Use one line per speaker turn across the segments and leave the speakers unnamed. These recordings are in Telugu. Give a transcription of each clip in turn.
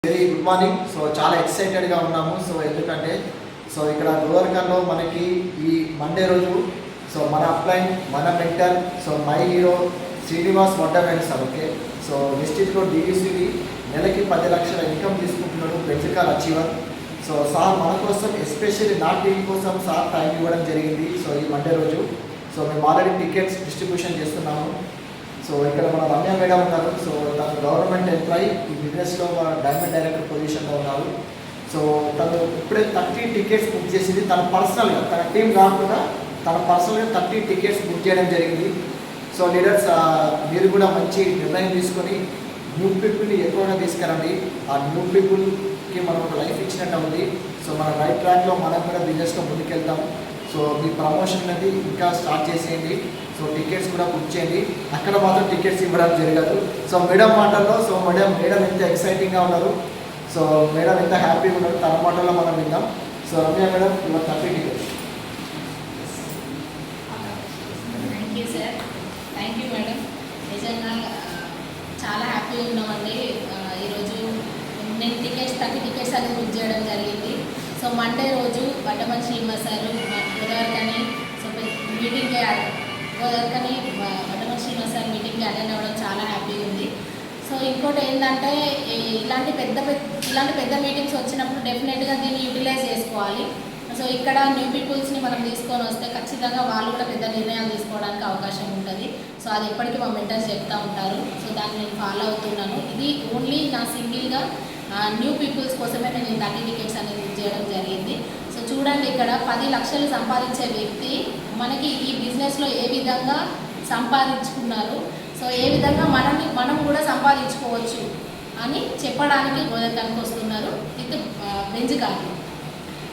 Very good morning. సో చాలా ఎక్సైటెడ్గా ఉన్నాము. సో ఎందుకంటే ఇక్కడ గోవర్కర్లో మనకి ఈ మండే రోజు మన అప్లైన్ మన mentor my hero Srinivas Vaddaveni sir. Okay, so డిస్ట్రిక్ట్లో డీవీసీకి నెలకి 10 లక్షల ఇన్కమ్ తీసుకుంటున్నాడు, బెంచకార్ అచీవర్. సార్ మన కోసం ఎస్పెషల్లీ నా టీం కోసం సార్ టైం ఇవ్వడం జరిగింది. ఈ మండే రోజు మేము ఆల్రెడీ టికెట్స్ డిస్ట్రిబ్యూషన్ చేస్తున్నాము. ఇక్కడ మన రమ్య మేడం ఉన్నారు. తను గవర్నమెంట్ ఎంప్లాయీ, ఈ బిజినెస్లో మన డైమండ్ డైరెక్టర్ పొజిషన్లో ఉన్నారు. తను ఇప్పుడే 30 టికెట్స్ బుక్ చేసింది. తన పర్సనల్గా, తన టీం కాకుండా తన పర్సనల్గా 30 టికెట్స్ బుక్ చేయడం జరిగింది. లీడర్స్, మీరు కూడా మంచి నిర్ణయం తీసుకొని న్యూ పీపుల్ని ఎక్కువగా తీసుకురండి. ఆ న్యూ పీపుల్కి మనం ఒక లైఫ్ ఇచ్చినట్టు ఉంది. మన రైట్ ట్రాక్లో మనం కూడా బిజినెస్లో ముందుకెళ్తాం. మీ ప్రమోషన్ అనేది ఇంకా స్టార్ట్ చేసేయండి. టికెట్స్ కూడా బుక్ చేయండి. అక్కడ మాత్రం టికెట్స్ ఇవ్వడం జరగదు. మేడం మాటల్లో మేడం ఎంత ఎక్సైటింగ్గా ఉన్నారు, మేడం ఎంత హ్యాపీగా ఉన్నారు, తన మాటల్లో మనం విందాం. Ramya madam, your 30 tickets.
Thank you sir, thank you madam. నిజంగా చాలా హ్యాపీగా ఉన్నామండి. ఈరోజు నేను 30 టికెట్స్ అనేది బుక్ చేయడం జరిగింది. మండే రోజు వడ్డమని శ్రీనివాస్ సార్ గోదావరికని మీటింగ్కి గోదావరికని వడ్డమని శ్రీనివాస్ సార్ మీటింగ్కి అటెండ్ అవ్వడం చాలా హ్యాపీగా ఉంది. ఇంకోటి ఏంటంటే ఇలాంటి పెద్ద మీటింగ్స్ వచ్చినప్పుడు డెఫినెట్గా దీన్ని యూటిలైజ్ చేసుకోవాలి. ఇక్కడ న్యూ పీపుల్స్ని మనం తీసుకొని వస్తే ఖచ్చితంగా వాళ్ళు కూడా పెద్ద నిర్ణయాలు తీసుకోవడానికి అవకాశం ఉంటుంది. అది ఎప్పటికీ మా మెంటర్స్ చెప్తూ ఉంటారు. దాన్ని నేను ఫాలో అవుతున్నాను. ఇది ఓన్లీ నా సింగిల్గా న్యూ పీపుల్స్ కోసమే నేను 30 టికెట్స్ అనేది చేయడం జరిగింది. చూడండి, ఇక్కడ 10 లక్షలు సంపాదించే వ్యక్తి మనకి ఈ బిజినెస్లో ఏ విధంగా సంపాదించుకున్నారు, ఏ విధంగా మనం కూడా సంపాదించుకోవచ్చు అని చెప్పడానికి గోదావరికి వస్తున్నారు విత్ బెంజ్ కార్.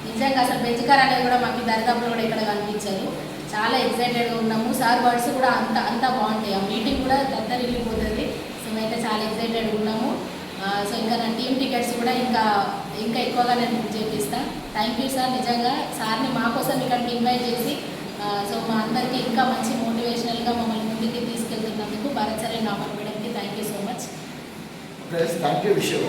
నిజంగా అసలు బెంజ్ కార్ అనేది కూడా మాకు దరిదాపులో కూడా ఇక్కడ కనిపించారు. చాలా ఎక్సైటెడ్గా ఉన్నాము. సార్ వర్డ్స్ కూడా అంత బాగుంటాయి. ఆ మీటింగ్ కూడా వెళ్ళిపోతుంది. మేమైతే చాలా ఎక్సైటెడ్గా ఉన్నాము. ఇంకా నా టీమ్ టికెట్స్ కూడా ఇంకా ఎక్కువగా నేను బుక్ చేపిస్తాను. Thank you sir. నిజంగా సార్ని మా కోసం ఇక్కడికి ఇన్వైట్ చేసి మా అందరికీ ఇంకా మంచి మోటివేషనల్గా మమ్మల్ని ముందుకి తీసుకెళ్తున్నందుకు భారత్ సార్ నామల్ మేడంకి thank you so much.
Thank you విషయం.